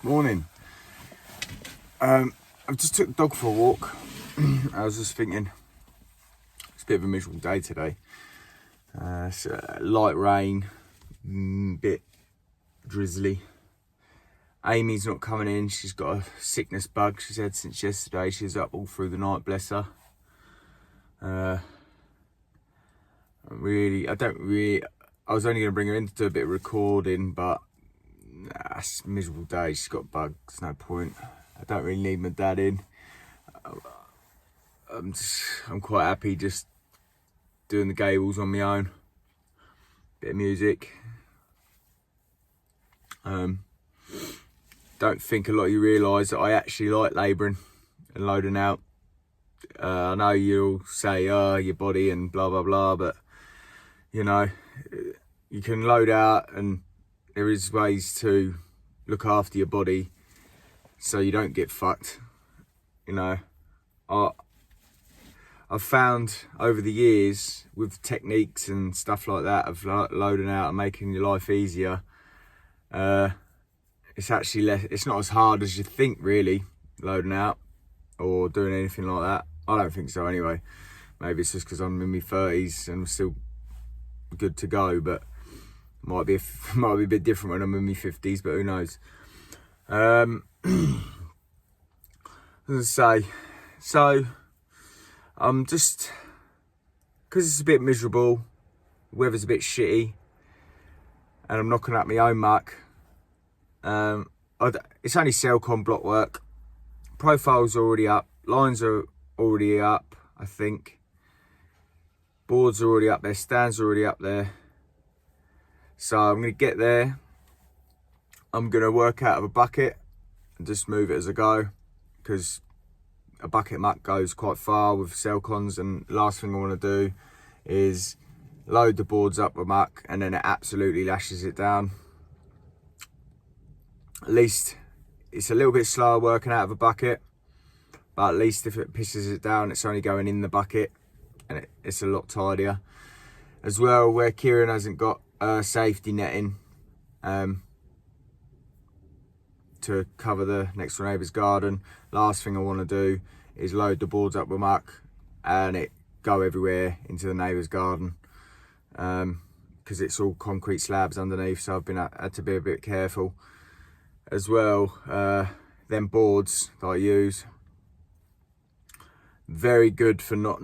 Morning. I just took the dog for a walk. I was just thinking, it's a bit of a miserable day today. It's light rain, bit drizzly. Amy's not coming in. She's got a sickness bug. She's had since yesterday. She's up all through the night, bless her. I was only going to bring her in to do a bit of recording, but it's a miserable day. She's got bugs, no point. I don't really need my dad in. I'm quite happy just doing the gables on my own. Bit of music. Don't think a lot of you realise that I actually like labouring and loading out. I know you'll say, oh, your body and blah, blah, blah, but, you know, you can load out and there is ways to look after your body so you don't get fucked. You know, I've found over the years with techniques and stuff like that of loading out and making your life easier, it's actually less, it's not as hard as you think really, loading out or doing anything like that. I don't think so anyway. Maybe it's just because I'm in my 30s and I'm still good to go, but might be a bit different when I'm in my 50s, but who knows. As I say, so I'm just, because it's a bit miserable, the weather's a bit shitty, and I'm knocking up my own muck. It's only Cellcon block work. Profile's already up, lines are already up, I think. Boards are already up there, stands are already up there. So I'm going to get there. I'm going to work out of a bucket and just move it as I go, because a bucket muck goes quite far with Cellcons, and the last thing I want to do is load the boards up with muck and then it absolutely lashes it down. At least it's a little bit slower working out of a bucket, but at least if it pisses it down, it's only going in the bucket and it's a lot tidier. As well, where Kieran hasn't got safety netting to cover the next door neighbour's garden, last thing I want to do is load the boards up with muck and it go everywhere into the neighbour's garden, because it's all concrete slabs underneath, so I've had to be a bit careful. As well, them boards that I use, very good for not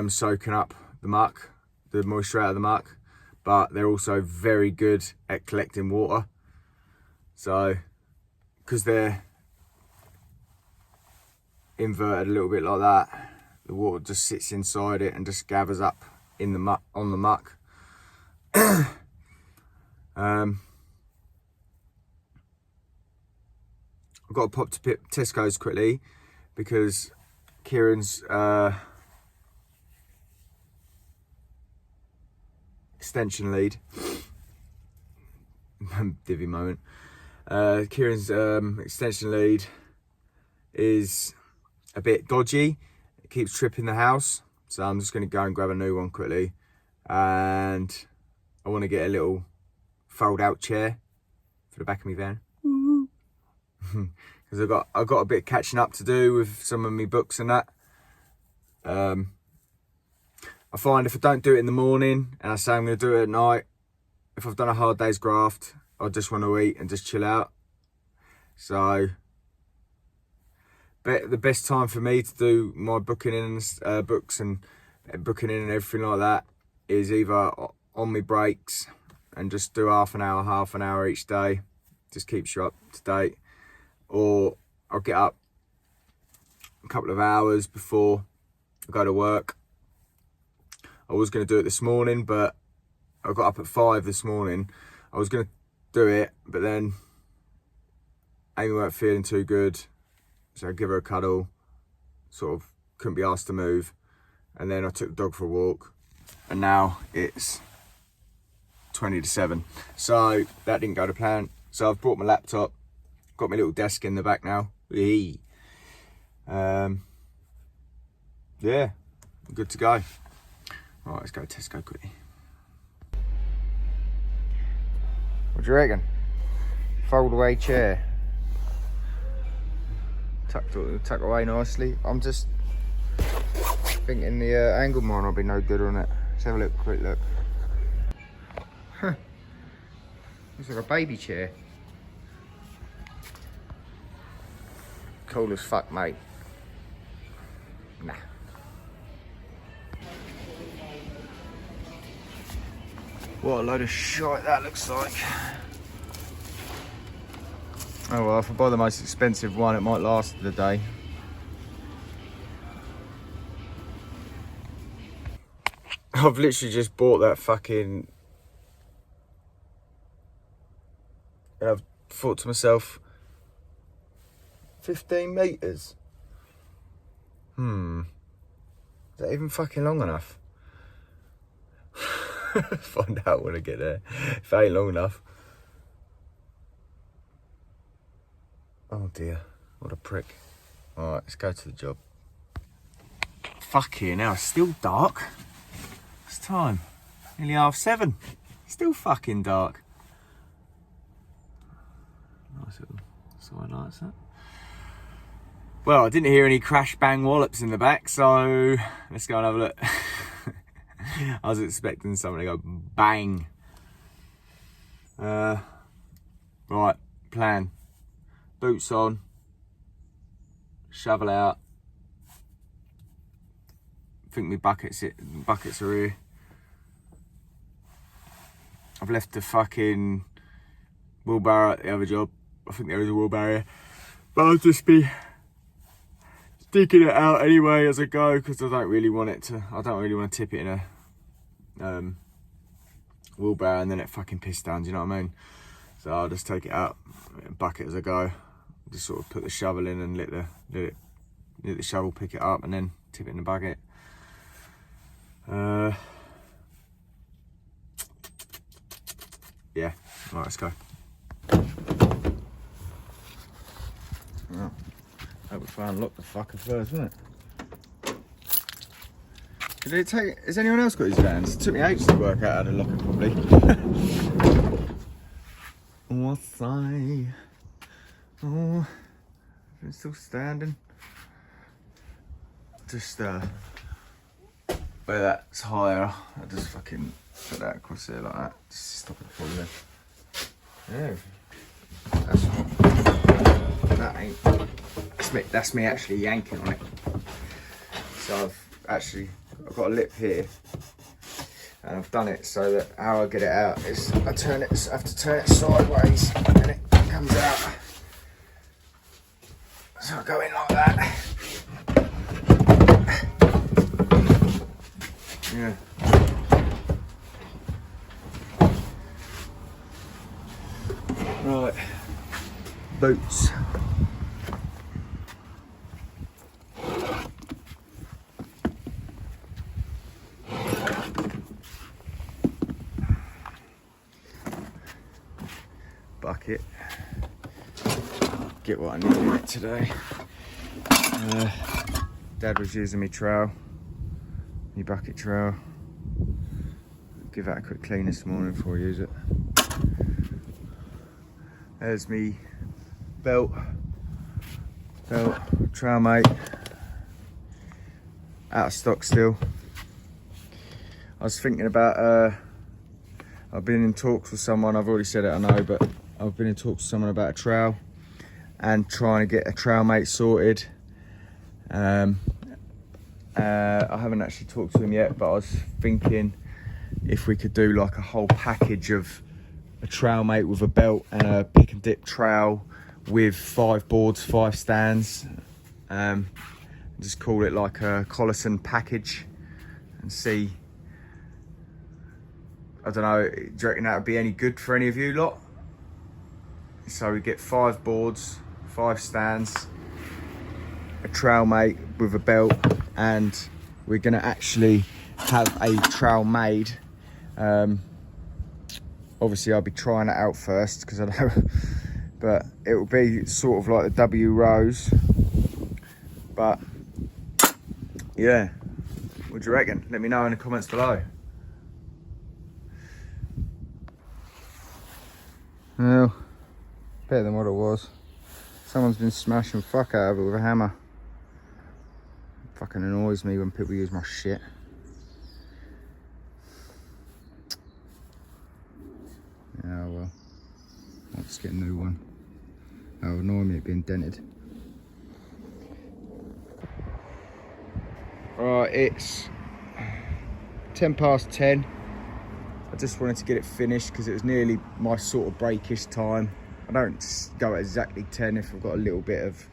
soaking up the muck, the moisture out of the muck, but they're also very good at collecting water. So, because they're inverted a little bit like that, the water just sits inside it and just gathers up in the muck, on the muck. I've got to pop to Tesco's quickly because Kieran's extension lead, divvy moment, Kieran's extension lead is a bit dodgy. It keeps tripping the house, so I'm just going to go and grab a new one quickly, and I want to get a little fold out chair for the back of my van. Because I've got a bit of catching up to do with some of my books and that. I find if I don't do it in the morning and I say I'm going to do it at night, if I've done a hard day's graft, I just want to eat and just chill out. So, but the best time for me to do my booking in books and booking in and everything like that is either on my breaks and just do half an hour each day. Just keeps you up to date. Or I'll get up a couple of hours before I go to work. I was going to do it this morning, but I got up at 5 this morning. I was going to do it, but then Amy weren't feeling too good, so I give her a cuddle, sort of couldn't be asked to move, and then I took the dog for a walk, and now it's 20 to 7. So that didn't go to plan. So I've brought my laptop, got my little desk in the back now. Yeah, I'm good to go. Right, let's go to Tesco quickly. What do you reckon? Fold away chair. tucked away nicely. I'm just thinking the angle might not be no good on it. Let's have a look, quick look. Huh. Looks like a baby chair. Cool as fuck, mate. Nah. What a load of shite that looks like. Oh well, if I buy the most expensive one, it might last the day. I've literally just bought that fucking... And I've thought to myself, 15 metres? Is that even fucking long enough? Find out when I get there. If it ain't long enough. Oh dear, what a prick. Alright, let's go to the job. Fucking hell, it's still dark. It's time. Nearly 7:30. Still fucking dark. Nice little side lights, that. Well, I didn't hear any crash bang wallops in the back, so let's go and have a look. I was expecting someone to go bang. Right, plan. Boots on, shovel out. I think my buckets are here. I've left the fucking wheelbarrow at the other job. I think there is a wheelbarrow here. But I'll just be digging it out anyway as I go, because I don't really want to tip it in a wheelbarrow and then it fucking piss down, do you know what I mean? So I'll just take it out, bucket as I go. Just sort of put the shovel in and let the shovel pick it up and then tip it in the bucket. Yeah, right, let's go. Well, hope we try and lock the fucker first, isn't it? Has anyone else got his vans? It took me ages to work out how to lock it properly. What's I? Oh, it's still standing. Just where that's higher, I just fucking put that across there like that. Just stop it falling. Yeah, that's me actually yanking on it. So I've got a lip here, and I've done it so that how I get it out is I have to turn it sideways, and then it comes out. So I go in like that. Yeah. Right. Boots. Bucket. Get what I need in it today. Dad was using my trowel, my bucket trowel. Give that a quick clean this morning before I use it. There's me belt, trowel mate, out of stock still. I was thinking about, I've been in talks with someone, I've already said it I know, but I've been in talks with someone about a trowel and trying to get a trowel mate sorted. I haven't actually talked to him yet, but I was thinking if we could do like a whole package of a trowel mate with a belt and a pick and dip trowel with 5 boards, 5 stands. Just call it like a Collison package and see. I don't know, do you reckon that would be any good for any of you lot? So we get 5 boards, 5 stands, a trowel mate with a belt, and we're gonna actually have a trowel made. Obviously I'll be trying it out first because I don't, but it will be sort of like the W Rose. But yeah, what do you reckon? Let me know in the comments below. Well, better than what it was. Someone's been smashing fuck out of it with a hammer. Fucking annoys me when people use my shit. Yeah, well, I'll just get a new one. That'll annoy me it being dented. Right, it's 10:10. I just wanted to get it finished because it was nearly my sort of breakish time. I don't go at exactly 10 if I've got a little bit of...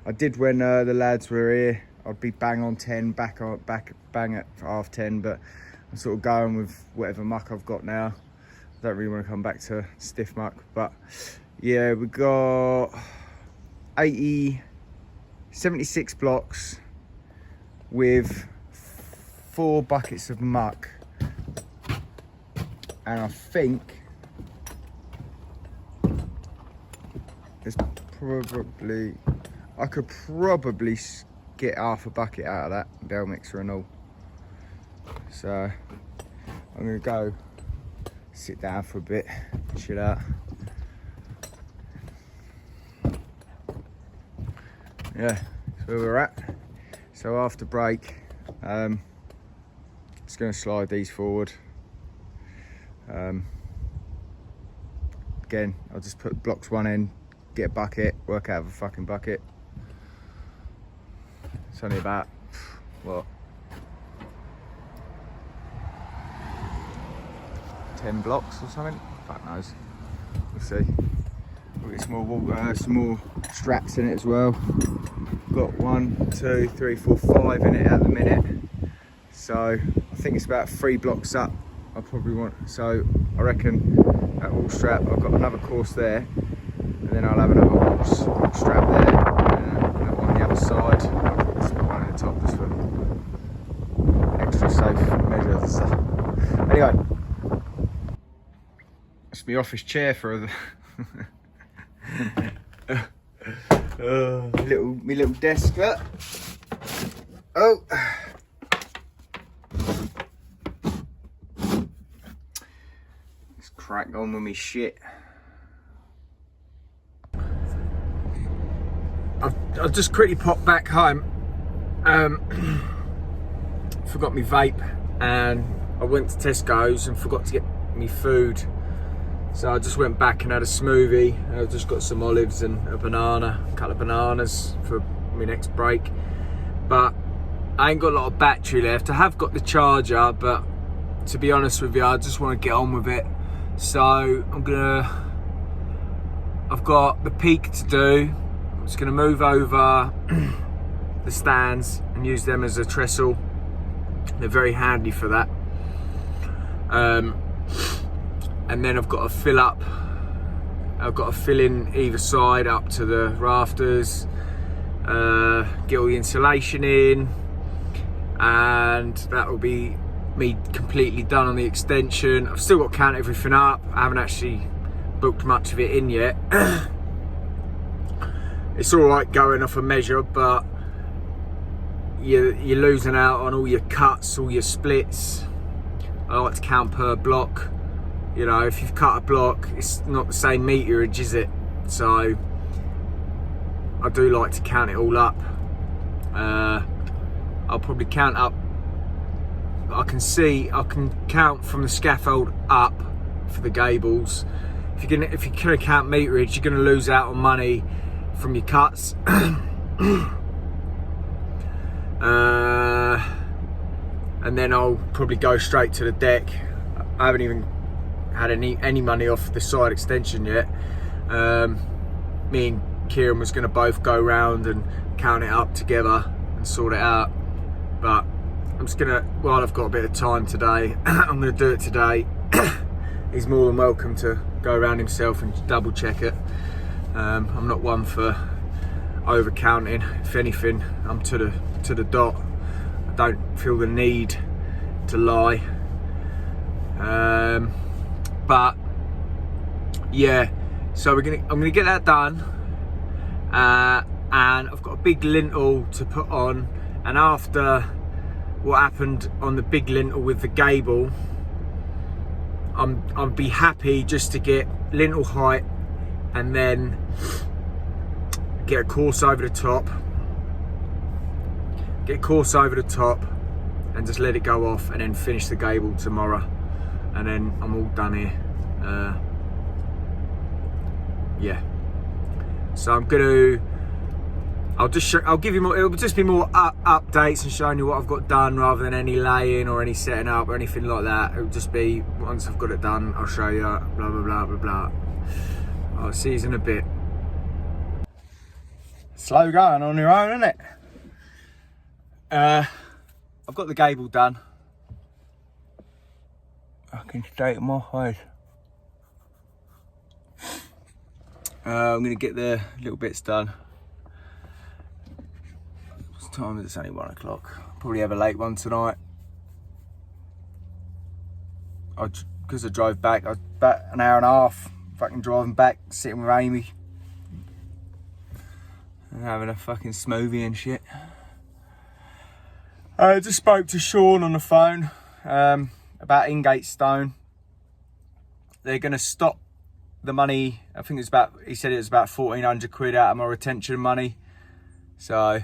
I did when the lads were here. I'd be bang on 10, bang at half 10, but I'm sort of going with whatever muck I've got now. I don't really want to come back to stiff muck, but yeah, we got 76 blocks with 4 buckets of muck, and I think there's probably, I could probably get half a bucket out of that bell mixer and all. So I'm gonna go sit down for a bit, chill out. Yeah, that's where we're at. So after break, just gonna slide these forward. Again, I'll just put blocks one in, get a bucket, work out of a fucking bucket. It's only about, what, 10 blocks or something? Fuck knows. We'll see. We'll get some more straps in it as well. Got 1, 2, 3, 4, 5 in it at the minute. So I think it's about 3 blocks up. I probably want, so I reckon that wall strap, I've got another course there, and then I'll have another wall strap there, and that one on the other side. I'll probably just put one at the top just for extra safe measures and stuff. Anyway, that's my office chair for the my little desk. Oh. Crack on with me shit. I've just quickly popped back home. Forgot my vape, and I went to Tesco's and forgot to get me food. So I just went back and had a smoothie. I just got some olives and a banana, a couple of bananas for my next break. But I ain't got a lot of battery left. I have got the charger, but to be honest with you, I just want to get on with it. So I've got the peak to do. I'm just gonna move over the stands and use them as a trestle. They're very handy for that. And then I've got to fill up. I've got to fill in either side up to the rafters, get all the insulation in, and that will be me completely done on the extension. I've still got to count everything up. I haven't actually booked much of it in yet. It's all right going off a measure, but you're losing out on all your cuts, all your splits. I like to count per block. You know, if you've cut a block, it's not the same meterage, is it? So I do like to count it all up. I'll probably count up. I can count from the scaffold up for the gables. If you're gonna count meterage, you're gonna lose out on money from your cuts. And then I'll probably go straight to the deck. I haven't even had any money off the side extension yet. Me and Kieran was gonna both go round and count it up together and sort it out. But I'm just gonna, while I've got a bit of time today, I'm gonna do it today. He's more than welcome to go around himself and double check it. I'm not one for over counting. If anything, I'm to the dot. I don't feel the need to lie. But yeah, so I'm gonna get that done. And I've got a big lintel to put on, and after what happened on the big lintel with the gable, I'd be happy just to get lintel height and then get a course over the top. Get a course over the top and just let it go off, and then finish the gable tomorrow. And then I'm all done here. Yeah. So I'm gonna, I'll give you more, it'll just be more updates and showing you what I've got done rather than any laying or any setting up or anything like that. It'll just be, once I've got it done, I'll show you, blah, blah, blah, blah, blah. I'll see you in a bit. Slow going on your own, isn't it? I've got the gable done. Fucking straight in my face. I'm gonna get the little bits done. What time is it? It's only 1 o'clock. Probably have a late one tonight. Because I drove back, about an hour and a half, fucking driving back, sitting with Amy. And having a fucking smoothie and shit. I just spoke to Sean on the phone about Ingate Stone. They're going to stop the money. I think it's about, he said it was about 1,400 quid out of my retention money. So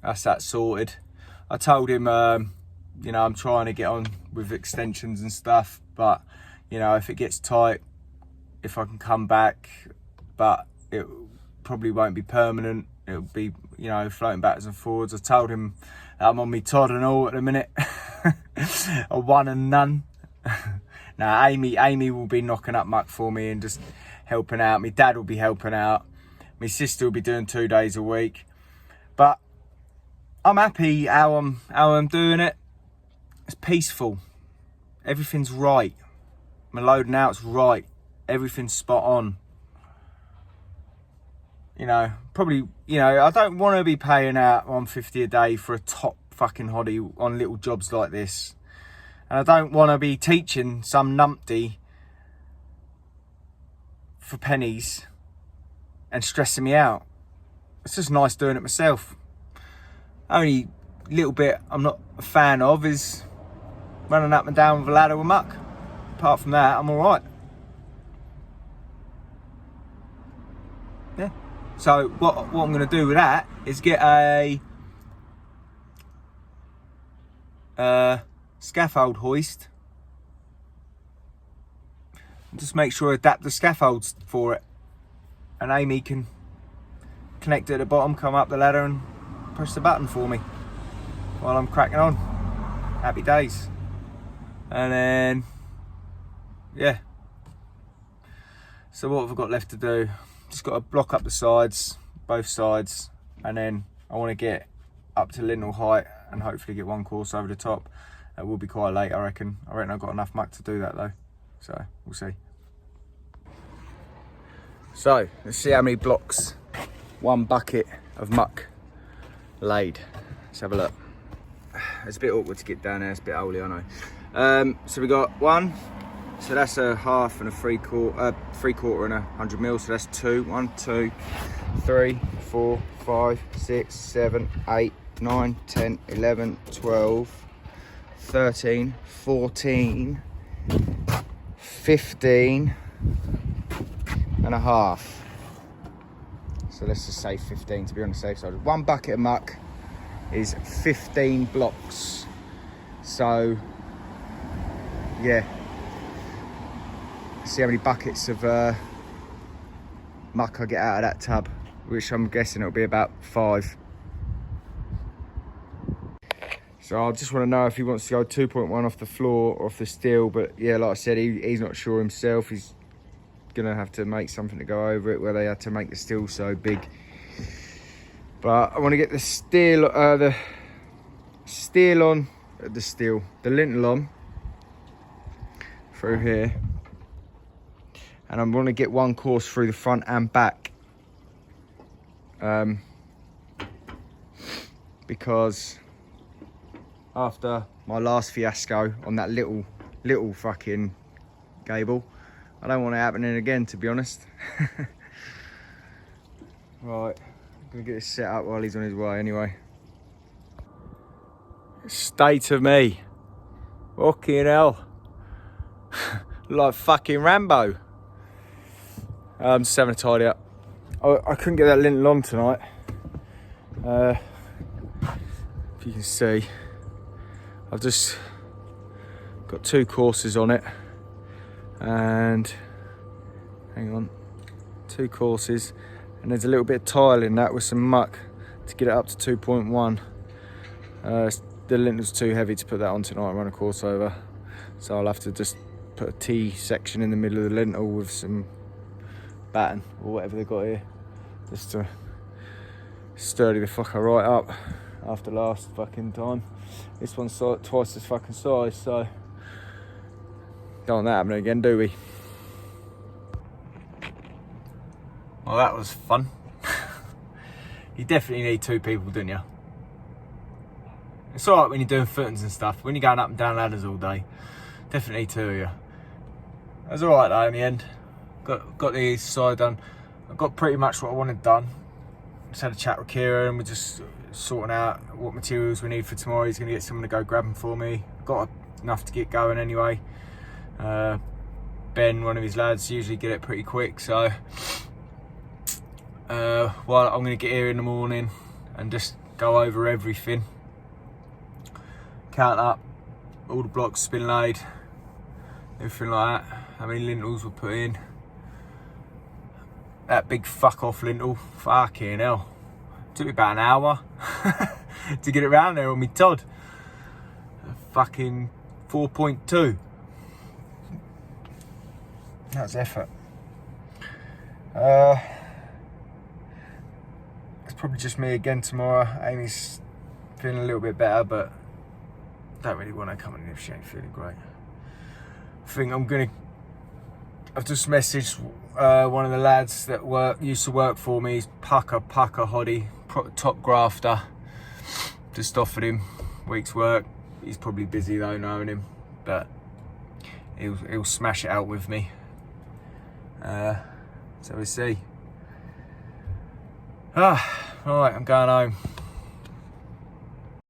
that's that sorted. I told him, you know, I'm trying to get on with extensions and stuff. But, you know, if it gets tight, if I can come back, but it probably won't be permanent. It'll be, you know, floating backwards and forwards. I told him that I'm on me Todd and all at the minute. A one and none. Now, Amy will be knocking up muck for me and just helping out. My dad will be helping out. My sister will be doing 2 days a week. But I'm happy how I'm doing it. It's peaceful. Everything's right. My loading out's right. Everything's spot on. You know, probably, you know, I don't want to be paying out $150 a day for a top fucking hottie on little jobs like this. And I don't want to be teaching some numpty for pennies and stressing me out. It's just nice doing it myself. Only little bit I'm not a fan of is running up and down with a ladder with muck. Apart from that, I'm all right. Yeah. So what I'm going to do with that is get a scaffold hoist. Just make sure I adapt the scaffolds for it. And Amy can connect it at the bottom, come up the ladder and press the button for me while I'm cracking on. Happy days. And then, yeah. So what have I got left to do? Just got to block up the sides, both sides, and then I want to get up to lintel height and hopefully get one course over the top. It will be quite late, I reckon. I reckon I've got enough muck to do that though. So we'll see. So let's see how many blocks one bucket of muck laid. Let's have a look. It's a bit awkward to get down there, it's a bit holy, I know. So we got one. So that's a half and a three quarter and 100 mil. So that's 2, 1, 2, 3, 4, 5, 6, 7, 8, 9, 10, 11, 12, 13, 14, 15 and a half. So let's just say 15 to be on the safe side. One bucket of muck is 15 blocks. So yeah. See how many buckets of muck I get out of that tub, which I'm guessing it'll be about 5. So I just want to know if he wants to go 2.1 off the floor or off the steel. But yeah, like I said, he's not sure himself. He's gonna have to make something to go over it where they had to make the steel so big. But I want to get the lintel on through here. And I'm going to get one course through the front and back. Because after my last fiasco on that little fucking gable, I don't want it happening again, to be honest. Right, I'm going to get this set up while he's on his way anyway. State of me. Fucking hell. Like fucking Rambo. I'm just having a tidy up. I couldn't get that lintel on tonight. If you can see, I've just got 2 courses on it, and hang on, 2 courses, and there's a little bit of tile in that with some muck to get it up to 2.1. The lintel's too heavy to put that on tonight and run a course over, so I'll have to just put a T section in the middle of the lintel with some batten or whatever they've got here, just to sturdy the fucker right up after last fucking time. This one's twice this fucking size, so don't want that happening again, do we? Well, that was fun. You definitely need 2 people, don't you? It's alright when you're doing footings and stuff. When you're going up and down ladders all day, definitely 2 of you. It was alright though in the end. Got the east side done. I got pretty much what I wanted done. Just had a chat with Kira and we're just sorting out what materials we need for tomorrow. He's going to get someone to go grab them for me. Got enough to get going anyway. Ben, one of his lads, usually get it pretty quick, so well, I'm going to get here in the morning and just go over everything, count up all the blocks spin laid, everything like that, how many lintels were put in. That big fuck off lintel, fucking hell, took me about an hour to get it round there on me Todd. Fucking 4.2. That's effort. It's probably just me again tomorrow. Amy's feeling a little bit better, but don't really want to come in if she ain't feeling great. I think I've just messaged one of the lads that used to work for me. He's Pucker Hoddy, top grafter. Just offered him a week's work. He's probably busy though, knowing him, but he'll smash it out with me. So we'll see. Alright, I'm going home.